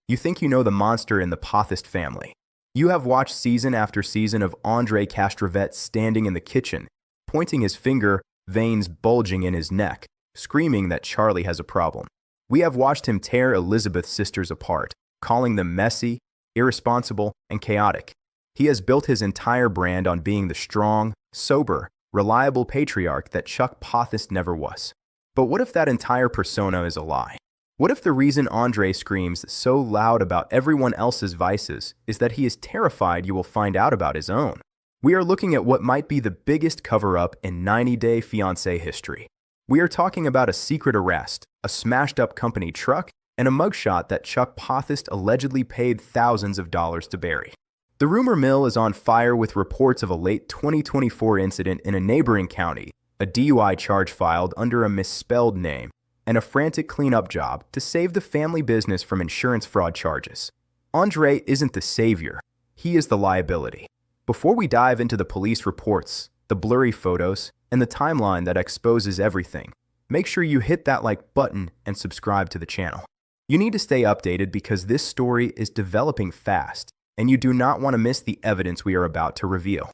You think you know the monster in the Potthast family. You have watched season after season of Andrei Castravet standing in the kitchen, pointing his finger, veins bulging in his neck, screaming that Charlie has a problem. We have watched him tear Elizabeth's sisters apart, calling them messy, irresponsible, and chaotic. He has built his entire brand on being the strong, sober, reliable patriarch that Chuck Potthast never was. But what if that entire persona is a lie? What if the reason Andrei screams so loud about everyone else's vices is that he is terrified you will find out about his own? We are looking at what might be the biggest cover-up in 90-day Fiancé history. We are talking about a secret arrest, a smashed-up company truck, and a mugshot that Chuck Potthast allegedly paid thousands of dollars to bury. The rumor mill is on fire with reports of a late 2024 incident in a neighboring county, a DUI charge filed under a misspelled name, and a frantic cleanup job to save the family business from insurance fraud charges. Andrei isn't the savior, he is the liability. Before we dive into the police reports, the blurry photos, and the timeline that exposes everything, make sure you hit that like button and subscribe to the channel. You need to stay updated because this story is developing fast, and you do not want to miss the evidence we are about to reveal.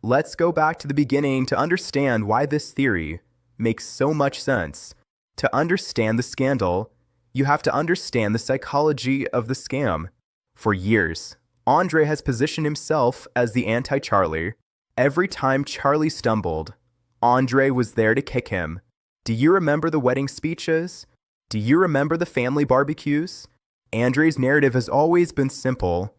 Let's go back to the beginning to understand why this theory makes so much sense. To understand the scandal, you have to understand the psychology of the scam. For years, Andrei has positioned himself as the anti-Charlie. Every time Charlie stumbled, Andrei was there to kick him. Do you remember the wedding speeches? Do you remember the family barbecues? Andrei's narrative has always been simple.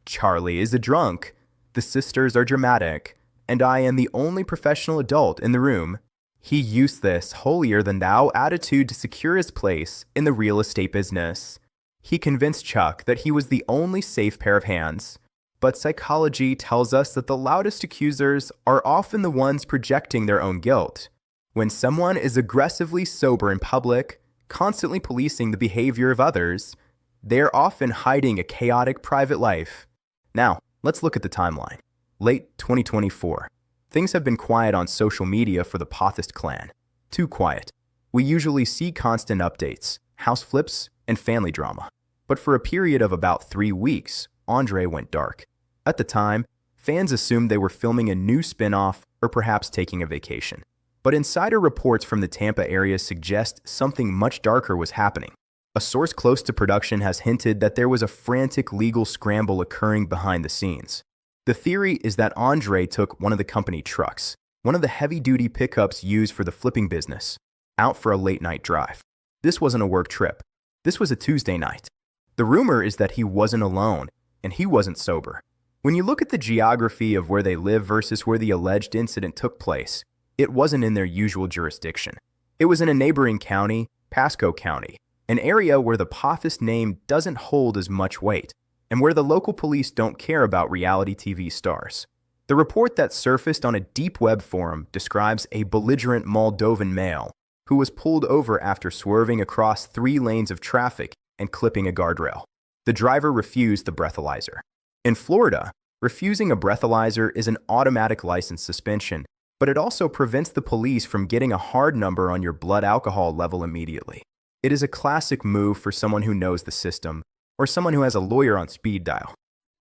Charlie is a drunk, the sisters are dramatic, and I am the only professional adult in the room. He used this holier-than-thou attitude to secure his place in the real estate business. He convinced Chuck that he was the only safe pair of hands. But psychology tells us that the loudest accusers are often the ones projecting their own guilt. When someone is aggressively sober in public, constantly policing the behavior of others, they are often hiding a chaotic private life. Now, let's look at the timeline. Late 2024. Things have been quiet on social media for the Potthast clan. Too quiet. We usually see constant updates, house flips, and family drama. But for a period of about 3 weeks, Andrei went dark. At the time, fans assumed they were filming a new spin-off or perhaps taking a vacation. But insider reports from the Tampa area suggest something much darker was happening. A source close to production has hinted that there was a frantic legal scramble occurring behind the scenes. The theory is that Andrei took one of the company trucks, one of the heavy-duty pickups used for the flipping business, out for a late-night drive. This wasn't a work trip. This was a Tuesday night. The rumor is that he wasn't alone, and he wasn't sober. When you look at the geography of where they live versus where the alleged incident took place, it wasn't in their usual jurisdiction. It was in a neighboring county, Pasco County, an area where the Potthast name doesn't hold as much weight, and where the local police don't care about reality TV stars. The report that surfaced on a deep web forum describes a belligerent Moldovan male who was pulled over after swerving across 3 lanes of traffic and clipping a guardrail. The driver refused the breathalyzer. In Florida, refusing a breathalyzer is an automatic license suspension, but it also prevents the police from getting a hard number on your blood alcohol level immediately. It is a classic move for someone who knows the system, or someone who has a lawyer on speed dial.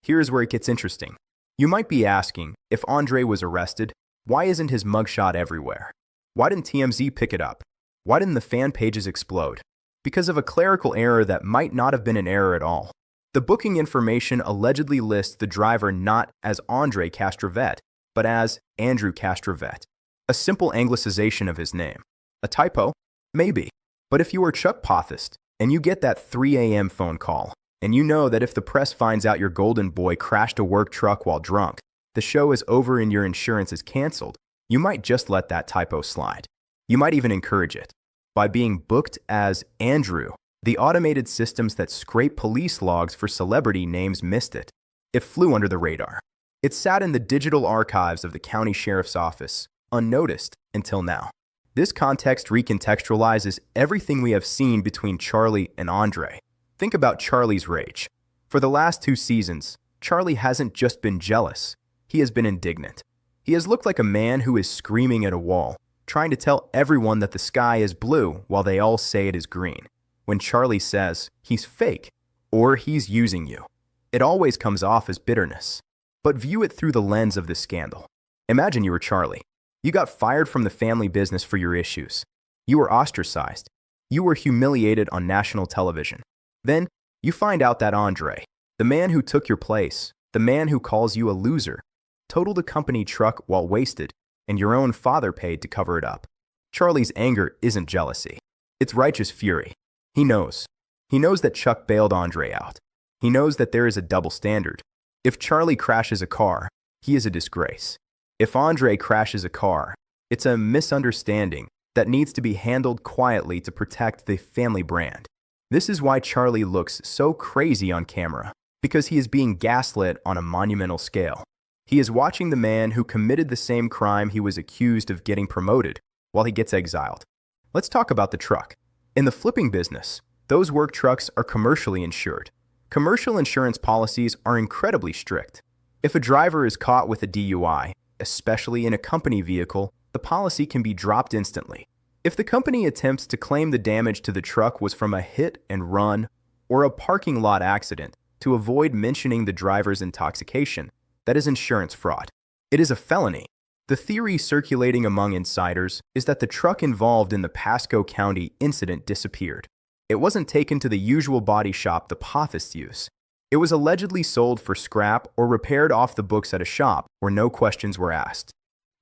Here's where it gets interesting. You might be asking, if Andrei was arrested, why isn't his mugshot everywhere? Why didn't TMZ pick it up? Why didn't the fan pages explode? Because of a clerical error that might not have been an error at all. The booking information allegedly lists the driver not as Andrei Castravet, but as Andrew Castravet, a simple anglicization of his name. A typo? Maybe. But if you are Chuck Potthast, and you get that 3 a.m. phone call, and you know that if the press finds out your golden boy crashed a work truck while drunk, the show is over and your insurance is canceled, you might just let that typo slide. You might even encourage it. By being booked as Andrew, the automated systems that scrape police logs for celebrity names missed it. It flew under the radar. It sat in the digital archives of the county sheriff's office, unnoticed until now. This context recontextualizes everything we have seen between Charlie and Andrei. Think about Charlie's rage. For the last 2 seasons, Charlie hasn't just been jealous, he has been indignant. He has looked like a man who is screaming at a wall, trying to tell everyone that the sky is blue while they all say it is green. When Charlie says he's fake, or he's using you. It always comes off as bitterness. But view it through the lens of this scandal. Imagine you were Charlie. You got fired from the family business for your issues. You were ostracized. You were humiliated on national television. Then, you find out that Andrei, the man who took your place, the man who calls you a loser, totaled a company truck while wasted, and your own father paid to cover it up. Charlie's anger isn't jealousy. It's righteous fury. He knows. He knows that Chuck bailed Andrei out. He knows that there is a double standard. If Charlie crashes a car, he is a disgrace. If Andrei crashes a car, it's a misunderstanding that needs to be handled quietly to protect the family brand. This is why Charlie looks so crazy on camera, because he is being gaslit on a monumental scale. He is watching the man who committed the same crime he was accused of getting promoted while he gets exiled. Let's talk about the truck. In the flipping business, those work trucks are commercially insured. Commercial insurance policies are incredibly strict. If a driver is caught with a DUI, especially in a company vehicle, the policy can be dropped instantly. If the company attempts to claim the damage to the truck was from a hit and run or a parking lot accident to avoid mentioning the driver's intoxication, that is insurance fraud. It is a felony. The theory circulating among insiders is that the truck involved in the Pasco County incident disappeared. It wasn't taken to the usual body shop the Pothasts use. It was allegedly sold for scrap or repaired off the books at a shop where no questions were asked.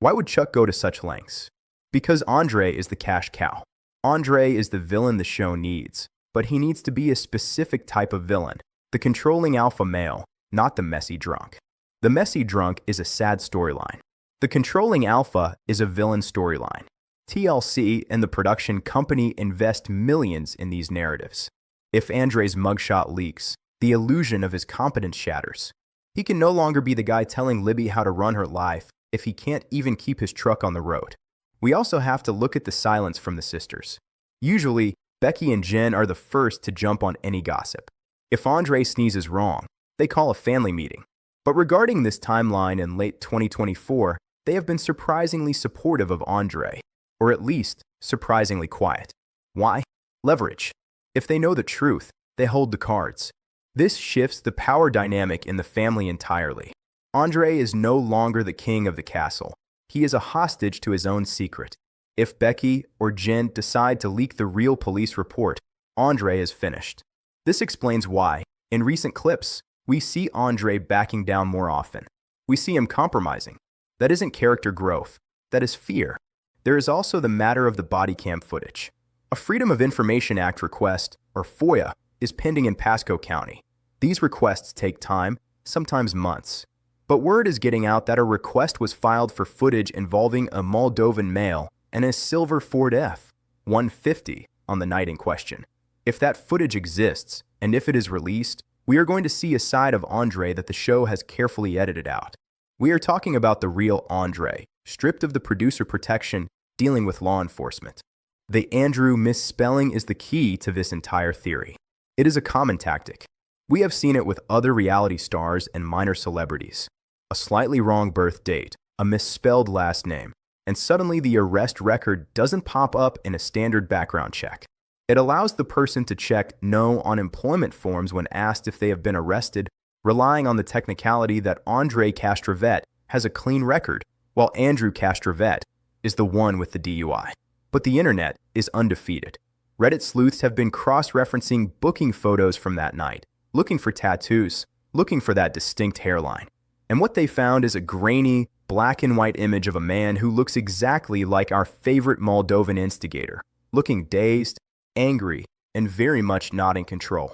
Why would Chuck go to such lengths? Because Andrei is the cash cow. Andrei is the villain the show needs, but he needs to be a specific type of villain, the controlling alpha male, not the messy drunk. The messy drunk is a sad storyline. The controlling alpha is a villain storyline. TLC and the production company invest millions in these narratives. If Andrei's mugshot leaks, the illusion of his competence shatters. He can no longer be the guy telling Libby how to run her life if he can't even keep his truck on the road. We also have to look at the silence from the sisters. Usually, Becky and Jen are the first to jump on any gossip. If Andrei sneezes wrong, they call a family meeting. But regarding this timeline in late 2024, they have been surprisingly supportive of Andrei, or at least surprisingly quiet. Why? Leverage. If they know the truth, they hold the cards. This shifts the power dynamic in the family entirely. Andrei is no longer the king of the castle. He is a hostage to his own secret. If Becky or Jen decide to leak the real police report, Andrei is finished. This explains why, in recent clips, we see Andrei backing down more often. We see him compromising. That isn't character growth. That is fear. There is also the matter of the body cam footage. A Freedom of Information Act request, or FOIA, is pending in Pasco County. These requests take time, sometimes months. But word is getting out that a request was filed for footage involving a Moldovan male and a silver Ford F-150 on the night in question. If that footage exists, and if it is released, we are going to see a side of Andrei that the show has carefully edited out. We are talking about the real Andrei, stripped of the producer protection, dealing with law enforcement. The Andrew misspelling is the key to this entire theory. It is a common tactic. We have seen it with other reality stars and minor celebrities. A slightly wrong birth date, a misspelled last name, and suddenly the arrest record doesn't pop up in a standard background check. It allows the person to check no on employment forms when asked if they have been arrested, relying on the technicality that Andrei Castravet has a clean record, while Andrew Castravet is the one with the DUI. But the internet is undefeated. Reddit sleuths have been cross-referencing booking photos from that night, looking for tattoos, looking for that distinct hairline. And what they found is a grainy, black and white image of a man who looks exactly like our favorite Moldovan instigator, looking dazed, angry, and very much not in control.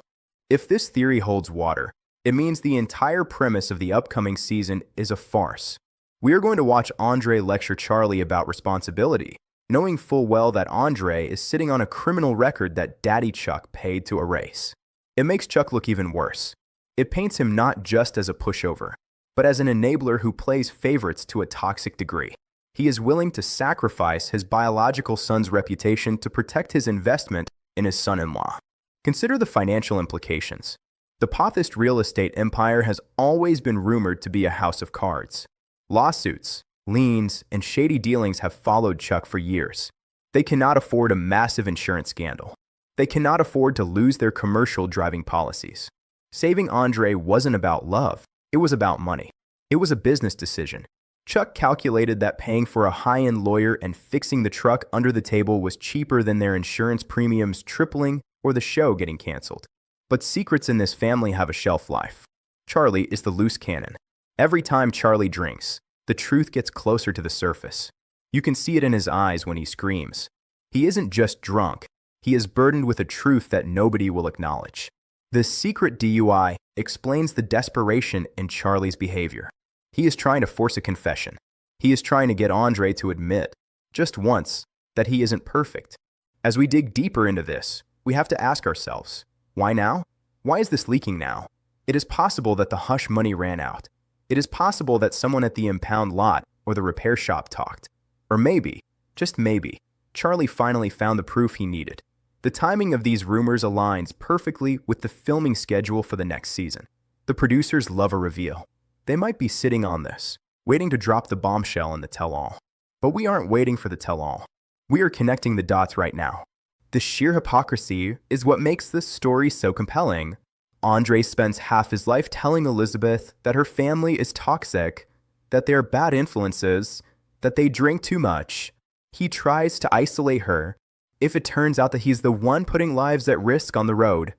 If this theory holds water, it means the entire premise of the upcoming season is a farce. We are going to watch Andrei lecture Charlie about responsibility, knowing full well that Andrei is sitting on a criminal record that Daddy Chuck paid to erase. It makes Chuck look even worse. It paints him not just as a pushover, but as an enabler who plays favorites to a toxic degree. He is willing to sacrifice his biological son's reputation to protect his investment in his son-in-law. Consider the financial implications. The Potthast real estate empire has always been rumored to be a house of cards. Lawsuits, liens, and shady dealings have followed Chuck for years. They cannot afford a massive insurance scandal. They cannot afford to lose their commercial driving policies. Saving Andrei wasn't about love, it was about money. It was a business decision. Chuck calculated that paying for a high-end lawyer and fixing the truck under the table was cheaper than their insurance premiums tripling or the show getting canceled. But secrets in this family have a shelf life. Charlie is the loose cannon. Every time Charlie drinks, the truth gets closer to the surface. You can see it in his eyes when he screams. He isn't just drunk, he is burdened with a truth that nobody will acknowledge. This secret DUI explains the desperation in Charlie's behavior. He is trying to force a confession. He is trying to get Andrei to admit, just once, that he isn't perfect. As we dig deeper into this, we have to ask ourselves, why now? Why is this leaking now? It is possible that the hush money ran out. It is possible that someone at the impound lot or the repair shop talked. Or maybe, just maybe, Charlie finally found the proof he needed. The timing of these rumors aligns perfectly with the filming schedule for the next season. The producers love a reveal. They might be sitting on this, waiting to drop the bombshell in the tell-all. But we aren't waiting for the tell-all. We are connecting the dots right now. The sheer hypocrisy is what makes this story so compelling. Andrei spends half his life telling Elizabeth that her family is toxic, that they are bad influences, that they drink too much. He tries to isolate her. If it turns out that he's the one putting lives at risk on the road,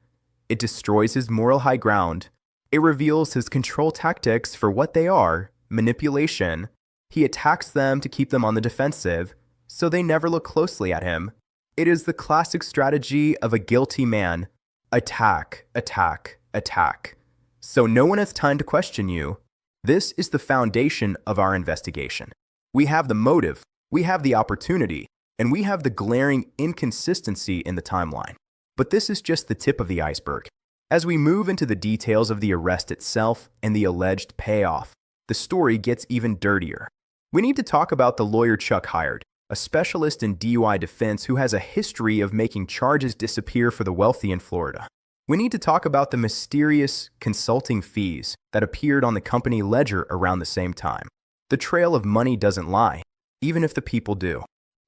it destroys his moral high ground. It reveals his control tactics for what they are, manipulation. He attacks them to keep them on the defensive, so they never look closely at him. It is the classic strategy of a guilty man. Attack, attack, attack. So no one has time to question you. This is the foundation of our investigation. We have the motive, we have the opportunity, and we have the glaring inconsistency in the timeline. But this is just the tip of the iceberg. As we move into the details of the arrest itself and the alleged payoff, the story gets even dirtier. We need to talk about the lawyer Chuck hired, a specialist in DUI defense who has a history of making charges disappear for the wealthy in Florida. We need to talk about the mysterious consulting fees that appeared on the company ledger around the same time. The trail of money doesn't lie, even if the people do.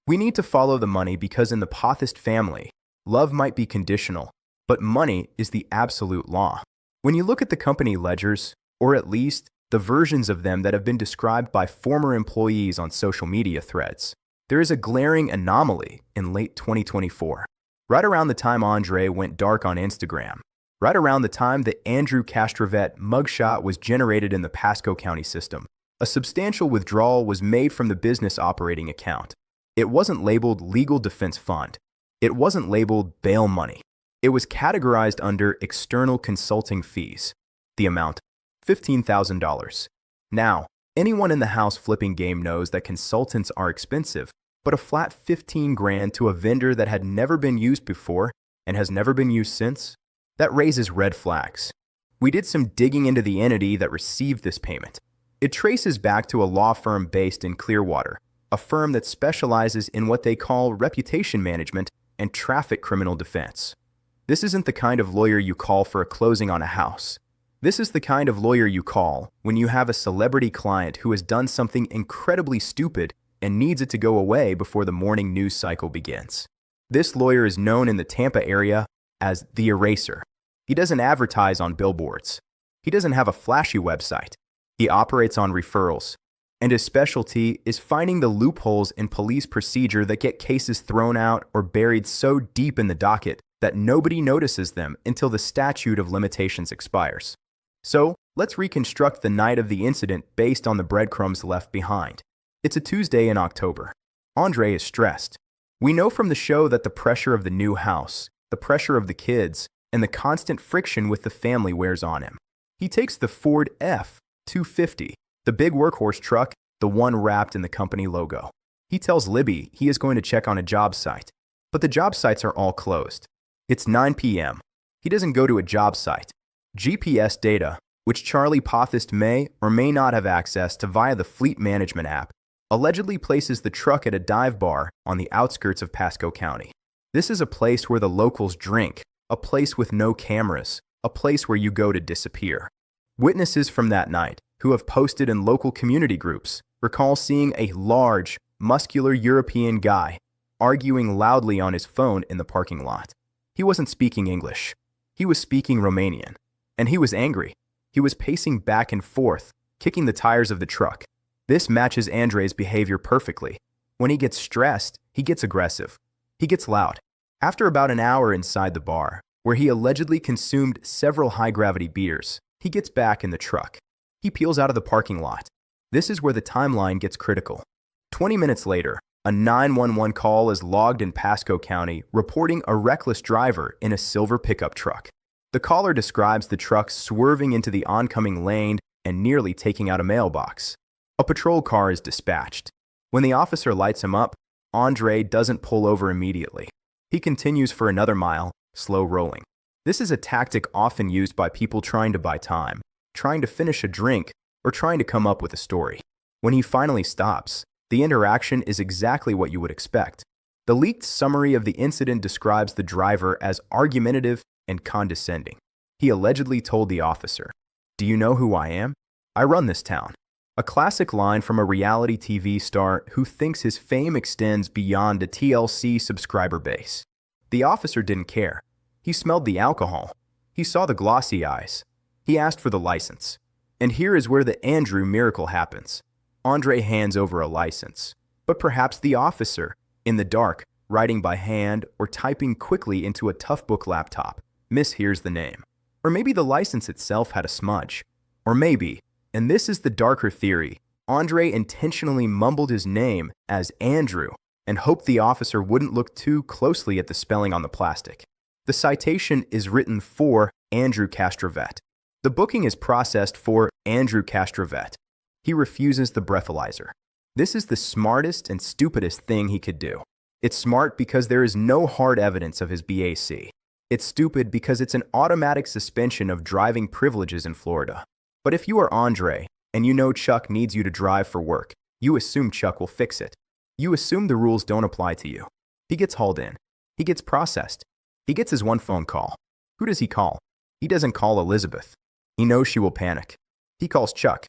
We need to follow the money because in the Potthast family, love might be conditional, but money is the absolute law. When you look at the company ledgers, or at least the versions of them that have been described by former employees on social media threads, there is a glaring anomaly in late 2024. Right around the time Andrei went dark on Instagram, right around the time that Andrei Castravet mugshot was generated in the Pasco County system, a substantial withdrawal was made from the business operating account. It wasn't labeled legal defense fund. It wasn't labeled bail money. It was categorized under external consulting fees. The amount, $15,000. Now, anyone in the house flipping game knows that consultants are expensive, but a flat $15,000 to a vendor that had never been used before and has never been used since, that raises red flags. We did some digging into the entity that received this payment. It traces back to a law firm based in Clearwater, a firm that specializes in what they call reputation management and traffic criminal defense. This isn't the kind of lawyer you call for a closing on a house. This is the kind of lawyer you call when you have a celebrity client who has done something incredibly stupid and needs it to go away before the morning news cycle begins. This lawyer is known in the Tampa area as the Eraser. He doesn't advertise on billboards. He doesn't have a flashy website. He operates on referrals. And his specialty is finding the loopholes in police procedure that get cases thrown out or buried so deep in the docket that nobody notices them until the statute of limitations expires. So, let's reconstruct the night of the incident based on the breadcrumbs left behind. It's a Tuesday in October. Andrei is stressed. We know from the show that the pressure of the new house, the pressure of the kids, and the constant friction with the family wears on him. He takes the Ford F-250, the big workhorse truck, the one wrapped in the company logo. He tells Libby he is going to check on a job site, but the job sites are all closed. It's 9 p.m. He doesn't go to a job site. GPS data, which Charlie Potthast may or may not have access to via the fleet management app, allegedly places the truck at a dive bar on the outskirts of Pasco County. This is a place where the locals drink, a place with no cameras, a place where you go to disappear. Witnesses from that night, who have posted in local community groups, recall seeing a large, muscular European guy arguing loudly on his phone in the parking lot. He wasn't speaking English. He was speaking Romanian. And he was angry. He was pacing back and forth, kicking the tires of the truck. This matches Andrei's behavior perfectly. When he gets stressed, he gets aggressive. He gets loud. After about an hour inside the bar, where he allegedly consumed several high-gravity beers, he gets back in the truck. He peels out of the parking lot. This is where the timeline gets critical. 20 minutes later, a 911 call is logged in Pasco County reporting a reckless driver in a silver pickup truck. The caller describes the truck swerving into the oncoming lane and nearly taking out a mailbox. A patrol car is dispatched. When the officer lights him up, Andrei doesn't pull over immediately. He continues for another mile, slow rolling. This is a tactic often used by people trying to buy time, trying to finish a drink, or trying to come up with a story. When he finally stops, the interaction is exactly what you would expect. The leaked summary of the incident describes the driver as argumentative and condescending. He allegedly told the officer, "Do you know who I am? I run this town." A classic line from a reality TV star who thinks his fame extends beyond a TLC subscriber base. The officer didn't care. He smelled the alcohol. He saw the glossy eyes. He asked for the license. And here is where the Andrew miracle happens. Andrei hands over a license. But perhaps the officer, in the dark, writing by hand or typing quickly into a Toughbook laptop, mishears the name. Or maybe the license itself had a smudge. Or maybe, and this is the darker theory, Andrei intentionally mumbled his name as Andrew and hoped the officer wouldn't look too closely at the spelling on the plastic. The citation is written for Andrei Castravet. The booking is processed for Andrei Castravet. He refuses the breathalyzer. This is the smartest and stupidest thing he could do. It's smart because there is no hard evidence of his BAC. It's stupid because it's an automatic suspension of driving privileges in Florida. But if you are Andrei, and you know Chuck needs you to drive for work, you assume Chuck will fix it. You assume the rules don't apply to you. He gets hauled in. He gets processed. He gets his one phone call. Who does he call? He doesn't call Elizabeth. He knows she will panic. He calls Chuck.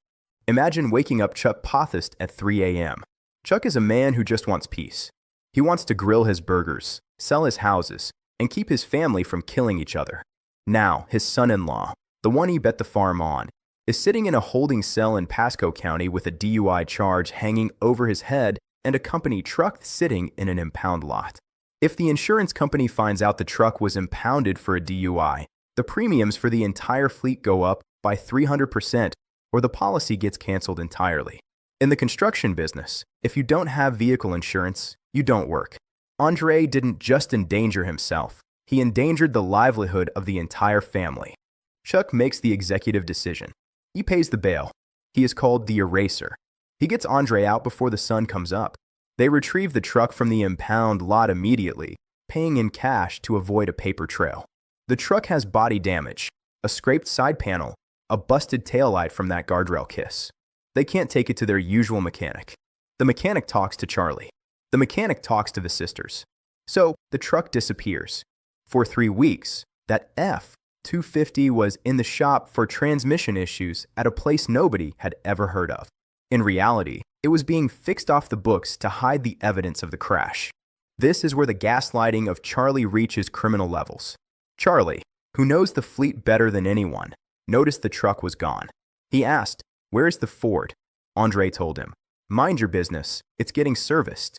Imagine waking up Chuck Potthast at 3 a.m. Chuck is a man who just wants peace. He wants to grill his burgers, sell his houses, and keep his family from killing each other. Now, his son-in-law, the one he bet the farm on, is sitting in a holding cell in Pasco County with a DUI charge hanging over his head and a company truck sitting in an impound lot. If the insurance company finds out the truck was impounded for a DUI, the premiums for the entire fleet go up by 300%, or the policy gets canceled entirely. In the construction business, if you don't have vehicle insurance, you don't work. Andrei didn't just endanger himself, he endangered the livelihood of the entire family. Chuck makes the executive decision. He pays the bail. He is called the Eraser. He gets Andrei out before the sun comes up. They retrieve the truck from the impound lot immediately, paying in cash to avoid a paper trail. The truck has body damage, a scraped side panel, a busted taillight from that guardrail kiss. They can't take it to their usual mechanic. The mechanic talks to Charlie. The mechanic talks to the sisters. So the truck disappears. For 3 weeks, that F-250 was in the shop for transmission issues at a place nobody had ever heard of. In reality, it was being fixed off the books to hide the evidence of the crash. This is where the gaslighting of Charlie reaches criminal levels. Charlie, who knows the fleet better than anyone, noticed the truck was gone. He asked, "Where is the Ford?" Andrei told him, "Mind your business, it's getting serviced."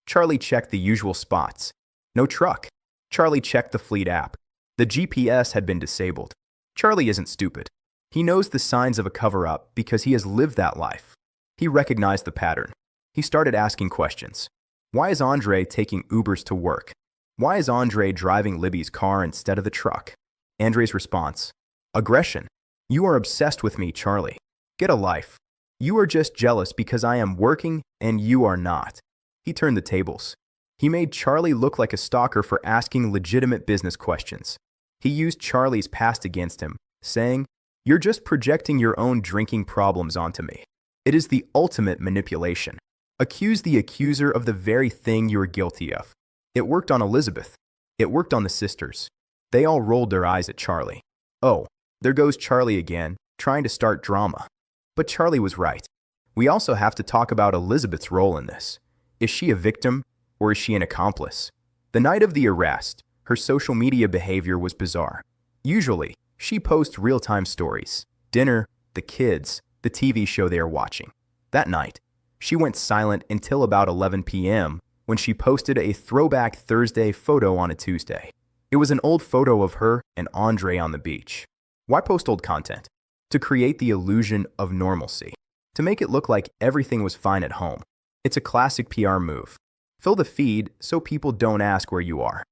Charlie checked the usual spots. No truck. Charlie checked the fleet app. The GPS had been disabled. Charlie isn't stupid. He knows the signs of a cover-up because he has lived that life. He recognized the pattern. He started asking questions. Why is Andrei taking Ubers to work? Why is Andrei driving Libby's car instead of the truck? Andrei's response, aggression. You are obsessed with me, Charlie. Get a life. You are just jealous because I am working and you are not. He turned the tables. He made Charlie look like a stalker for asking legitimate business questions. He used Charlie's past against him, saying, "You're just projecting your own drinking problems onto me." It is the ultimate manipulation. Accuse the accuser of the very thing you are guilty of. It worked on Elizabeth. It worked on the sisters. They all rolled their eyes at Charlie. Oh, there goes Charlie again, trying to start drama. But Charlie was right. We also have to talk about Elizabeth's role in this. Is she a victim, or is she an accomplice? The night of the arrest, her social media behavior was bizarre. Usually, She posts real-time stories, dinner, the kids, the TV show they are watching. That night, she went silent until about 11 p.m. when she posted a throwback Thursday photo on a Tuesday. It was an old photo of her and Andrei on the beach. Why post old content? To create the illusion of normalcy. To make it look like everything was fine at home. It's a classic PR move. Fill the feed so people don't ask where you are.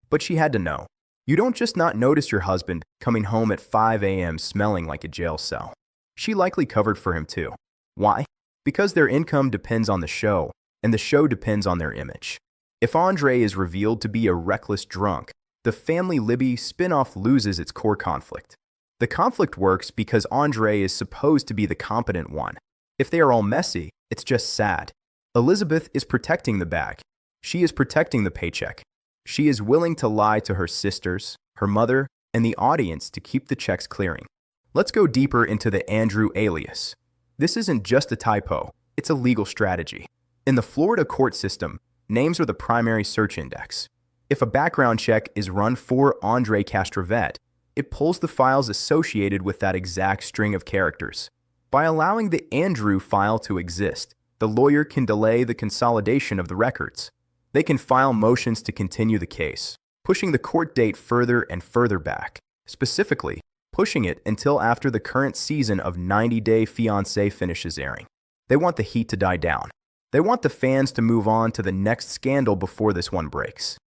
But she had to know. You don't just not notice your husband coming home at 5 a.m. smelling like a jail cell. She likely covered for him too. Why? Because their income depends on the show, and the show depends on their image. If Andrei is revealed to be a reckless drunk, the family Libby spin-off loses its core conflict. The conflict works because Andrei is supposed to be the competent one. If they are all messy, it's just sad. Elizabeth is protecting the bag. She is protecting the paycheck. She is willing to lie to her sisters, her mother, and the audience to keep the checks clearing. Let's go deeper into the Andrew alias. This isn't just a typo, it's a legal strategy. In the Florida court system, names are the primary search index. If a background check is run for Andrei Castravet, it pulls the files associated with that exact string of characters. By allowing the Andrew file to exist, the lawyer can delay the consolidation of the records. They can file motions to continue the case, pushing the court date further and further back, specifically pushing it until after the current season of 90 Day Fiancé finishes airing. They want the heat to die down. They want the fans to move on to the next scandal before this one breaks.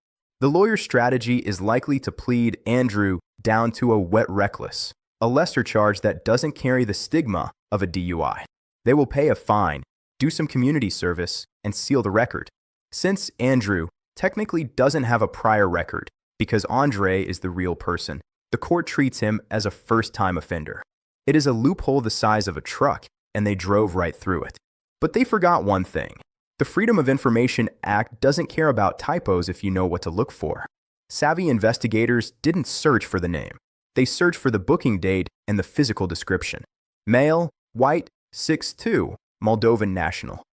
The lawyer's strategy is likely to plead Andrew down to a wet reckless, a lesser charge that doesn't carry the stigma of a DUI. They will pay a fine, do some community service, and seal the record. Since Andrew technically doesn't have a prior record because Andrei is the real person, the court treats him as a first-time offender. It is a loophole the size of a truck, and they drove right through it. But they forgot one thing. The Freedom of Information Act doesn't care about typos if you know what to look for. Savvy investigators didn't search for the name. They searched for the booking date and the physical description. Male, white, 6'2", Moldovan national.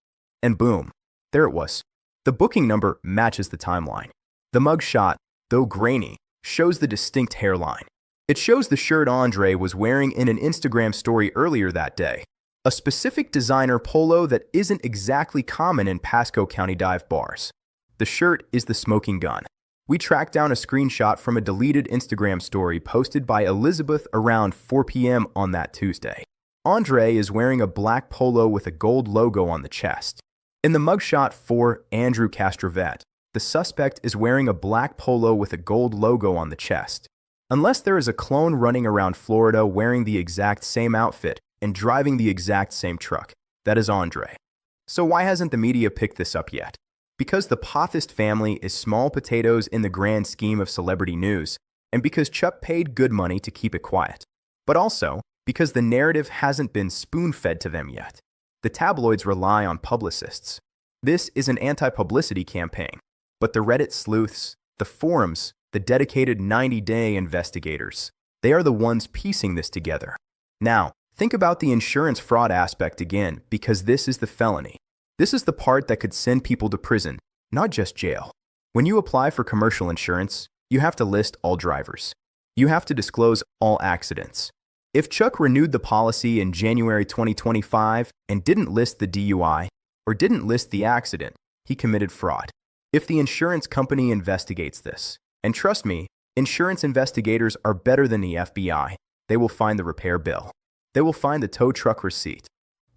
And boom, there it was. The booking number matches the timeline. The mugshot, though grainy, shows the distinct hairline. It shows the shirt Andrei was wearing in an Instagram story earlier that day. A specific designer polo that isn't exactly common in Pasco County dive bars. The shirt is the smoking gun. We tracked down a screenshot from a deleted Instagram story posted by Elizabeth around 4 p.m. on that Tuesday. Andrei is wearing a black polo with a gold logo on the chest. In the mugshot for Andrew Castravet, the suspect is wearing a black polo with a gold logo on the chest. Unless there is a clone running around Florida wearing the exact same outfit and driving the exact same truck, that is Andrei. So why hasn't the media picked this up yet? Because the Potthast family is small potatoes in the grand scheme of celebrity news, and because Chuck paid good money to keep it quiet. But also because the narrative hasn't been spoon-fed to them yet. The tabloids rely on publicists. This is an anti-publicity campaign, but the Reddit sleuths, the forums, the dedicated 90-day investigators, they are the ones piecing this together. Now, think about the insurance fraud aspect again, because this is the felony. This is the part that could send people to prison, not just jail. When you apply for commercial insurance, you have to list all drivers. You have to disclose all accidents. If Chuck renewed the policy in January 2025 and didn't list the DUI or didn't list the accident, he committed fraud. If the insurance company investigates this, and trust me, insurance investigators are better than the FBI, they will find the repair bill. They will find the tow truck receipt.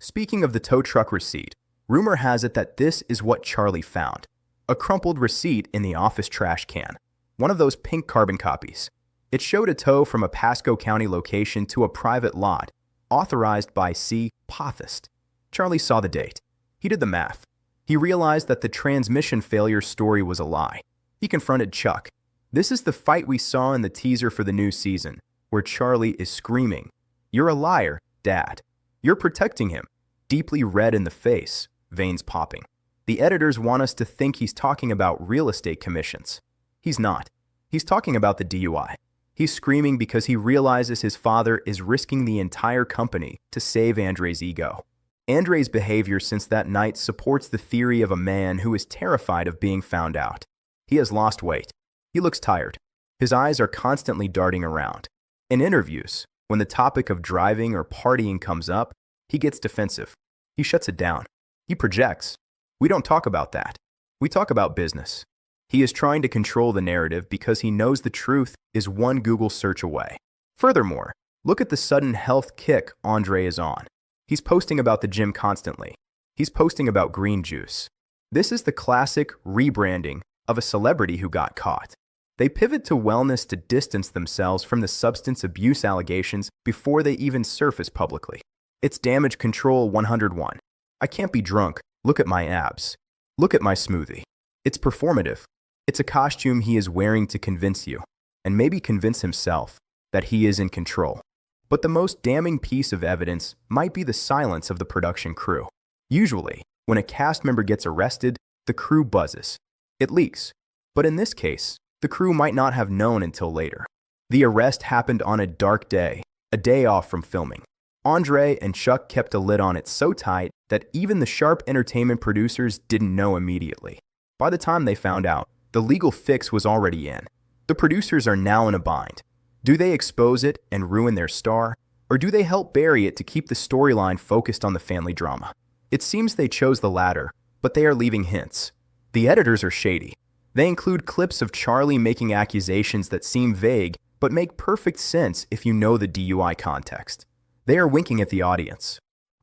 Speaking of the tow truck receipt, rumor has it that this is what Charlie found. A crumpled receipt in the office trash can. One of those pink carbon copies. It showed a tow from a Pasco County location to a private lot, authorized by C. Potthast. Charlie saw the date. He did the math. He realized that the transmission failure story was a lie. He confronted Chuck. This is the fight we saw in the teaser for the new season, where Charlie is screaming, "You're a liar, Dad." You're protecting him. Deeply red in the face, veins popping. The editors want us to think he's talking about real estate commissions. He's not. He's talking about the DUI. He's screaming because he realizes his father is risking the entire company to save Andrei's ego. Andrei's behavior since that night supports the theory of a man who is terrified of being found out. He has lost weight. He looks tired. His eyes are constantly darting around. In interviews, when the topic of driving or partying comes up, he gets defensive. He shuts it down. He projects. We don't talk about that. We talk about business. He is trying to control the narrative because he knows the truth is one Google search away. Furthermore, look at the sudden health kick Andrei is on. He's posting about the gym constantly. He's posting about green juice. This is the classic rebranding of a celebrity who got caught. They pivot to wellness to distance themselves from the substance abuse allegations before they even surface publicly. It's damage control 101. I can't be drunk. Look at my abs. Look at my smoothie. It's performative. It's a costume he is wearing to convince you, and maybe convince himself, that he is in control. But the most damning piece of evidence might be the silence of the production crew. Usually, when a cast member gets arrested, the crew buzzes. It leaks. But in this case, the crew might not have known until later. The arrest happened on a dark day, a day off from filming. Andrei and Chuck kept a lid on it so tight that even the sharp entertainment producers didn't know immediately. By the time they found out, the legal fix was already in. The producers are now in a bind. Do they expose it and ruin their star, or do they help bury it to keep the storyline focused on the family drama? It seems they chose the latter, but they are leaving hints. The editors are shady. They include clips of Charlie making accusations that seem vague but make perfect sense if you know the DUI context. They are winking at the audience.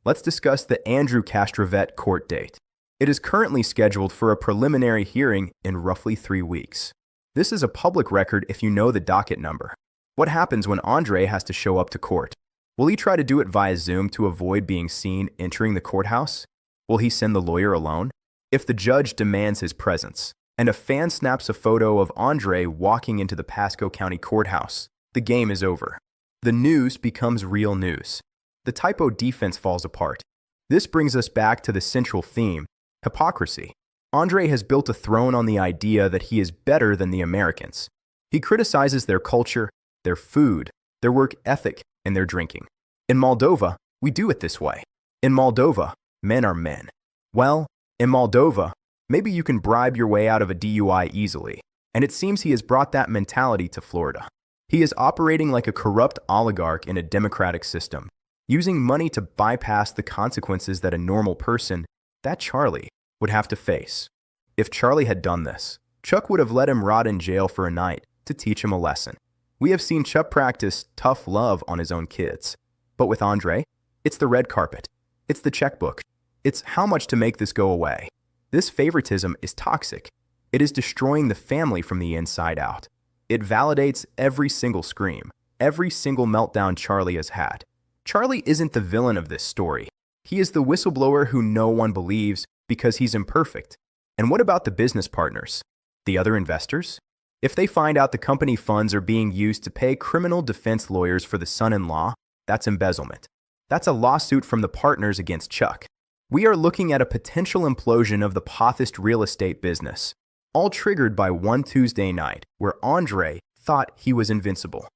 Let's discuss the Andrei Castravet court date. It is currently scheduled for a preliminary hearing in roughly 3 weeks. This is a public record if you know the docket number. What happens when Andrei has to show up to court? Will he try to do it via Zoom to avoid being seen entering the courthouse? Will he send the lawyer alone? If the judge demands his presence, and a fan snaps a photo of Andrei walking into the Pasco County Courthouse, the game is over. The news becomes real news. The typo defense falls apart. This brings us back to the central theme, hypocrisy. Andrei has built a throne on the idea that he is better than the Americans. He criticizes their culture, their food, their work ethic, and their drinking. In Moldova, we do it this way. In Moldova, men are men. Well, in Moldova, maybe you can bribe your way out of a DUI easily, and it seems he has brought that mentality to Florida. He is operating like a corrupt oligarch in a democratic system, using money to bypass the consequences that a normal person, that Charlie, would have to face. If Charlie had done this, Chuck would have let him rot in jail for a night to teach him a lesson. We have seen Chuck practice tough love on his own kids. But with Andrei, it's the red carpet. It's the checkbook. It's how much to make this go away. This favoritism is toxic. It is destroying the family from the inside out. It validates every single scream, every single meltdown Charlie has had. Charlie isn't the villain of this story. He is the whistleblower who no one believes because he's imperfect. And what about the business partners? The other investors? If they find out the company funds are being used to pay criminal defense lawyers for the son-in-law, that's embezzlement. That's a lawsuit from the partners against Chuck. We are looking at a potential implosion of the Potthast real estate business, all triggered by one Tuesday night where Andrei thought he was invincible.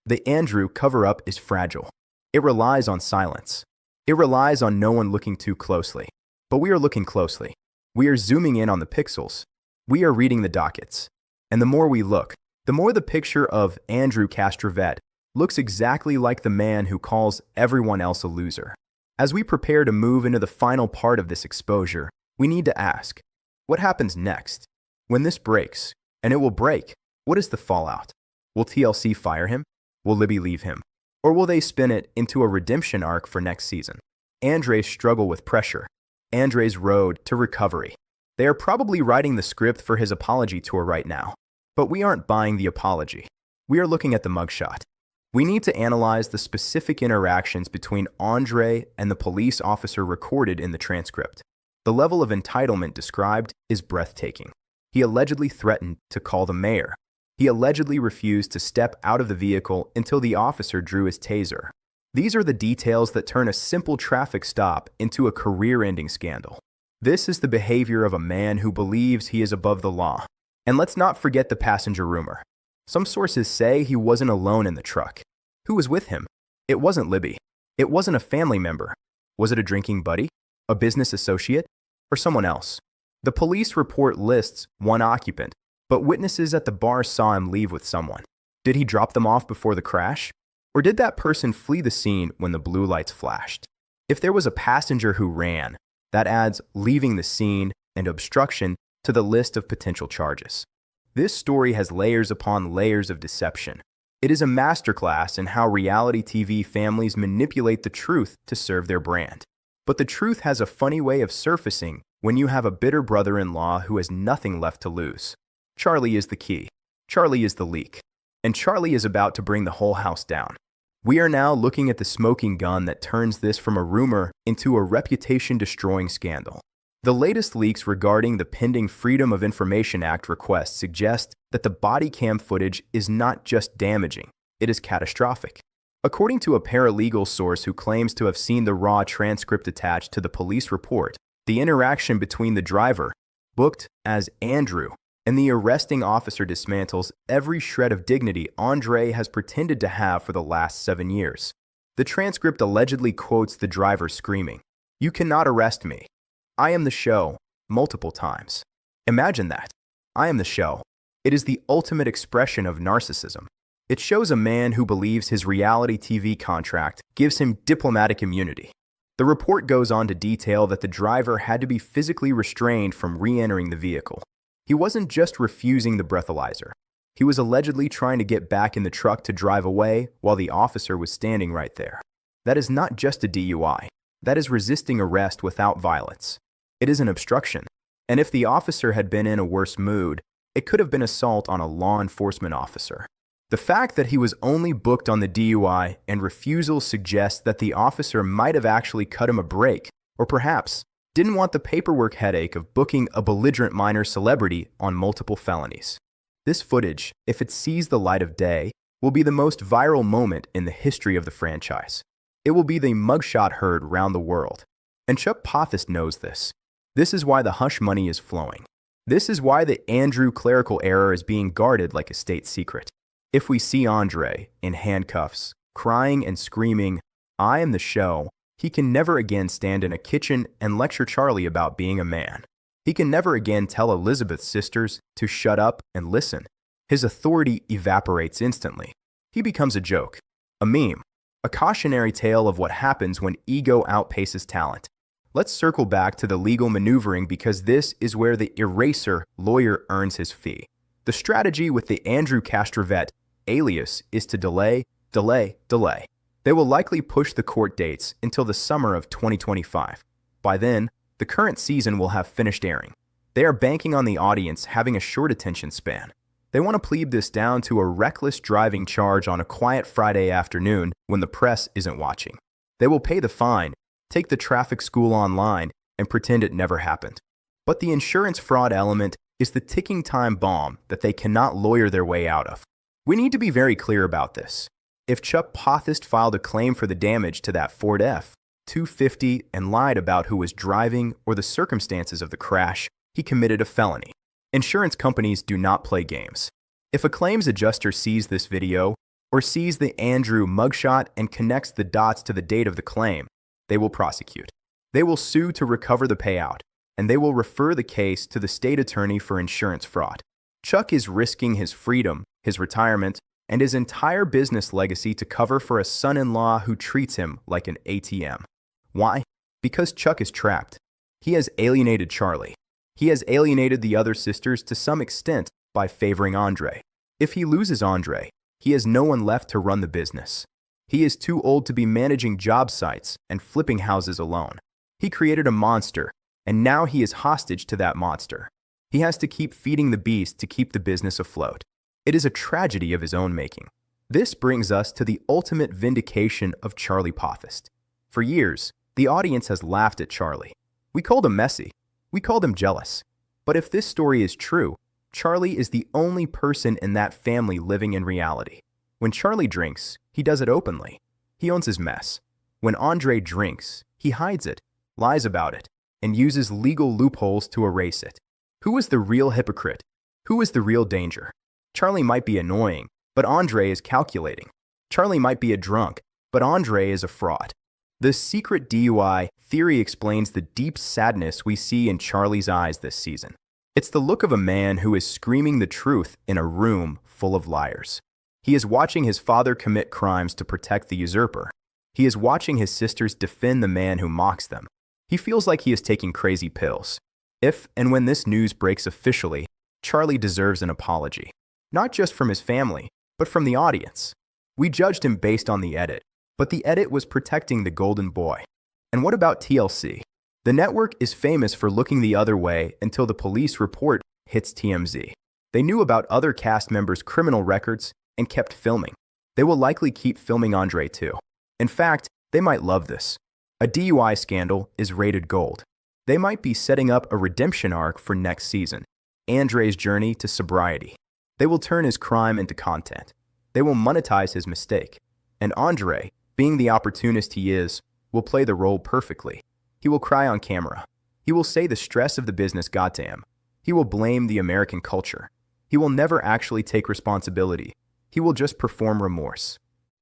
The Andrew cover-up is fragile. It relies on silence. It relies on no one looking too closely. But we are looking closely. We are zooming in on the pixels. We are reading the dockets. And the more we look, the more the picture of Andrei Castravet looks exactly like the man who calls everyone else a loser. As we prepare to move into the final part of this exposure, we need to ask, what happens next? When this breaks, and it will break, what is the fallout? Will TLC fire him? Will Libby leave him? Or will they spin it into a redemption arc for next season? Andrei's struggle with pressure. Andrei's road to recovery. They are probably writing the script for his apology tour right now. But we aren't buying the apology. We are looking at the mugshot. We need to analyze the specific interactions between Andrei and the police officer recorded in the transcript. The level of entitlement described is breathtaking. He allegedly threatened to call the mayor. He allegedly refused to step out of the vehicle until the officer drew his taser. These are the details that turn a simple traffic stop into a career-ending scandal. This is the behavior of a man who believes he is above the law. And let's not forget the passenger rumor. Some sources say he wasn't alone in the truck. Who was with him? It wasn't Libby. It wasn't a family member. Was it a drinking buddy? A business associate? Or someone else? The police report lists one occupant, but witnesses at the bar saw him leave with someone. Did he drop them off before the crash? Or did that person flee the scene when the blue lights flashed? If there was a passenger who ran, that adds leaving the scene and obstruction to the list of potential charges. This story has layers upon layers of deception. It is a masterclass in how reality TV families manipulate the truth to serve their brand. But the truth has a funny way of surfacing when you have a bitter brother-in-law who has nothing left to lose. Charlie is the key. Charlie is the leak. And Charlie is about to bring the whole house down. We are now looking at the smoking gun that turns this from a rumor into a reputation-destroying scandal. The latest leaks regarding the pending Freedom of Information Act request suggest that the body cam footage is not just damaging, it is catastrophic. According to a paralegal source who claims to have seen the raw transcript attached to the police report, the interaction between the driver, booked as Andrew, and the arresting officer dismantles every shred of dignity Andrei has pretended to have for the last 7 years. The transcript allegedly quotes the driver screaming, "You cannot arrest me. I am the show," multiple times. Imagine that. I am the show. It is the ultimate expression of narcissism. It shows a man who believes his reality TV contract gives him diplomatic immunity. The report goes on to detail that the driver had to be physically restrained from re-entering the vehicle. He wasn't just refusing the breathalyzer. He was allegedly trying to get back in the truck to drive away while the officer was standing right there. That is not just a DUI. That is resisting arrest without violence. It is an obstruction. And if the officer had been in a worse mood, it could have been assault on a law enforcement officer. The fact that he was only booked on the DUI and refusal suggests that the officer might have actually cut him a break, or perhaps didn't want the paperwork headache of booking a belligerent minor celebrity on multiple felonies. This footage, if it sees the light of day, will be the most viral moment in the history of the franchise. It will be the mugshot heard round the world. And Chuck Potthast knows this. This is why the hush money is flowing. This is why the Andrew clerical error is being guarded like a state secret. If we see Andrei in handcuffs, crying and screaming, "I am the show," he can never again stand in a kitchen and lecture Charlie about being a man. He can never again tell Elizabeth's sisters to shut up and listen. His authority evaporates instantly. He becomes a joke, a meme, a cautionary tale of what happens when ego outpaces talent. Let's circle back to the legal maneuvering because this is where the eraser lawyer earns his fee. The strategy with the Andrei Castravet alias is to delay, delay, delay. They will likely push the court dates until the summer of 2025. By then, the current season will have finished airing. They are banking on the audience having a short attention span. They want to plead this down to a reckless driving charge on a quiet Friday afternoon when the press isn't watching. They will pay the fine, take the traffic school online, and pretend it never happened. But the insurance fraud element is the ticking time bomb that they cannot lawyer their way out of. We need to be very clear about this. If Chuck Potthast filed a claim for the damage to that Ford F-250 and lied about who was driving or the circumstances of the crash, he committed a felony. Insurance companies do not play games. If a claims adjuster sees this video or sees the Andrew mugshot and connects the dots to the date of the claim, they will prosecute. They will sue to recover the payout, and they will refer the case to the state attorney for insurance fraud. Chuck is risking his freedom, his retirement, and his entire business legacy to cover for a son-in-law who treats him like an ATM. Why? Because Chuck is trapped. He has alienated Charlie. He has alienated the other sisters to some extent by favoring Andrei. If he loses Andrei, he has no one left to run the business. He is too old to be managing job sites and flipping houses alone. He created a monster, and now he is hostage to that monster. He has to keep feeding the beast to keep the business afloat. It is a tragedy of his own making. This brings us to the ultimate vindication of Charlie Potthast. For years, the audience has laughed at Charlie. We called him messy. We called him jealous. But if this story is true, Charlie is the only person in that family living in reality. When Charlie drinks, he does it openly. He owns his mess. When Andrei drinks, he hides it, lies about it, and uses legal loopholes to erase it. Who is the real hypocrite? Who is the real danger? Charlie might be annoying, but Andrei is calculating. Charlie might be a drunk, but Andrei is a fraud. The secret DUI theory explains the deep sadness we see in Charlie's eyes this season. It's the look of a man who is screaming the truth in a room full of liars. He is watching his father commit crimes to protect the usurper. He is watching his sisters defend the man who mocks them. He feels like he is taking crazy pills. If and when this news breaks officially, Charlie deserves an apology. Not just from his family, but from the audience. We judged him based on the edit, but the edit was protecting the golden boy. And what about TLC? The network is famous for looking the other way until the police report hits TMZ. They knew about other cast members' criminal records and kept filming. They will likely keep filming Andrei too. In fact, they might love this. A DUI scandal is rated gold. They might be setting up a redemption arc for next season, Andrei's journey to sobriety. They will turn his crime into content. They will monetize his mistake. And Andrei, being the opportunist he is, will play the role perfectly. He will cry on camera. He will say the stress of the business got to him. He will blame the American culture. He will never actually take responsibility. He will just perform remorse.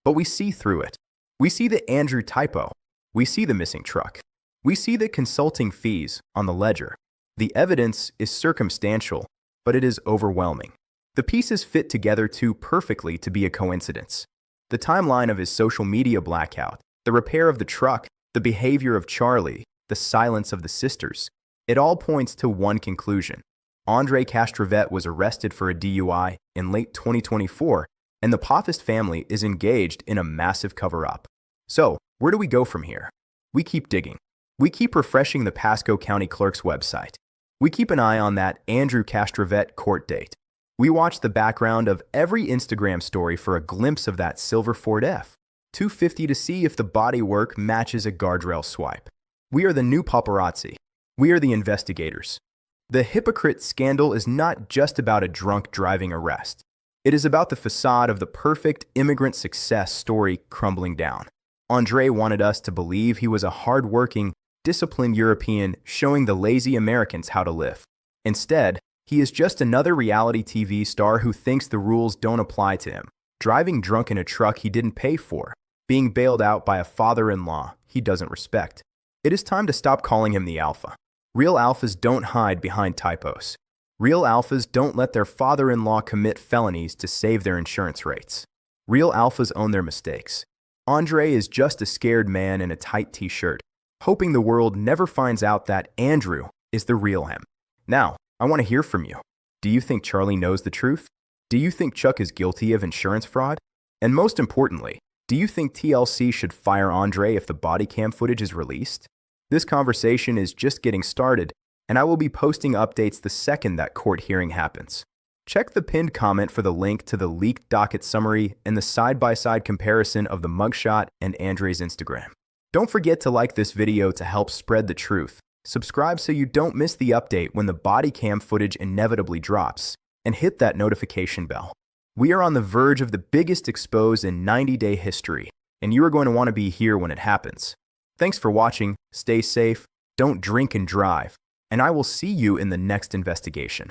But we see through it. We see the Andrew typo. We see the missing truck. We see the consulting fees on the ledger. The evidence is circumstantial, but it is overwhelming. The pieces fit together too perfectly to be a coincidence. The timeline of his social media blackout, the repair of the truck, the behavior of Charlie, the silence of the sisters, it all points to one conclusion. Andrei Castravet was arrested for a DUI in late 2024, and the Potthast family is engaged in a massive cover-up. So, where do we go from here? We keep digging. We keep refreshing the Pasco County Clerk's website. We keep an eye on that Andrew Castravet court date. We watch the background of every Instagram story for a glimpse of that silver Ford F-250 to see if the bodywork matches a guardrail swipe. We are the new paparazzi. We are the investigators. The hypocrite scandal is not just about a drunk driving arrest. It is about the facade of the perfect immigrant success story crumbling down. Andrei wanted us to believe he was a hard-working, disciplined European showing the lazy Americans how to live. Instead, he is just another reality TV star who thinks the rules don't apply to him, driving drunk in a truck he didn't pay for, being bailed out by a father-in-law he doesn't respect. It is time to stop calling him the alpha. Real alphas don't hide behind typos. Real alphas don't let their father-in-law commit felonies to save their insurance rates. Real alphas own their mistakes. Andrei is just a scared man in a tight t-shirt, hoping the world never finds out that Andrew is the real him. Now, I want to hear from you. Do you think Charlie knows the truth? Do you think Chuck is guilty of insurance fraud? And most importantly, do you think TLC should fire Andrei if the body cam footage is released? This conversation is just getting started, and I will be posting updates the second that court hearing happens. Check the pinned comment for the link to the leaked docket summary and the side-by-side comparison of the mugshot and Andrei's Instagram. Don't forget to like this video to help spread the truth. Subscribe so you don't miss the update when the body cam footage inevitably drops, and hit that notification bell. We are on the verge of the biggest expose in 90-day history, and you are going to want to be here when it happens. Thanks for watching, stay safe, don't drink and drive, and I will see you in the next investigation.